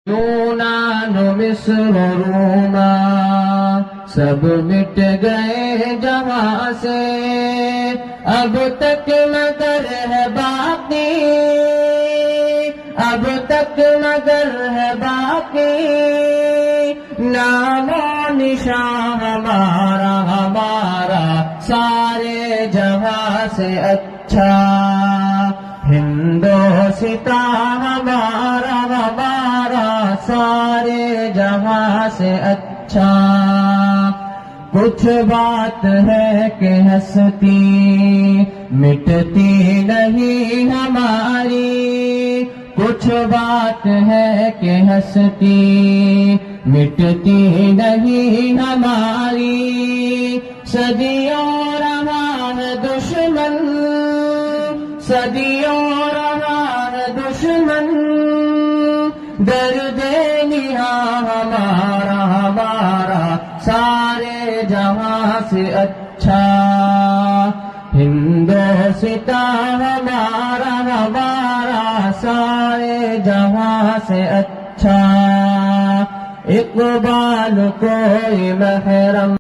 یونان مصر روما سب مٹ گئے جہاں سے، اب تک مگر ہے باقی، اب تک مگر ہے باقی نام و نشان ہمارا، ہمارا سارے جہاں سے اچھا ہندوستان ہمارا، ہمارا سارے جہاں سے اچھا۔ کچھ بات ہے کہ ہستی مٹتی نہیں ہماری، کچھ بات ہے کہ ہستی مٹتی نہیں ہماری، صدیوں رہا ہے دشمن، صدیوں رہا ہے دشمن، درد نہاں ہمارا، ہمارا سارے جہاں سے اچھا ہندوستان ہمارا، ہمارا سارے جہاں سے اچھا۔ اقبال کوئی محرم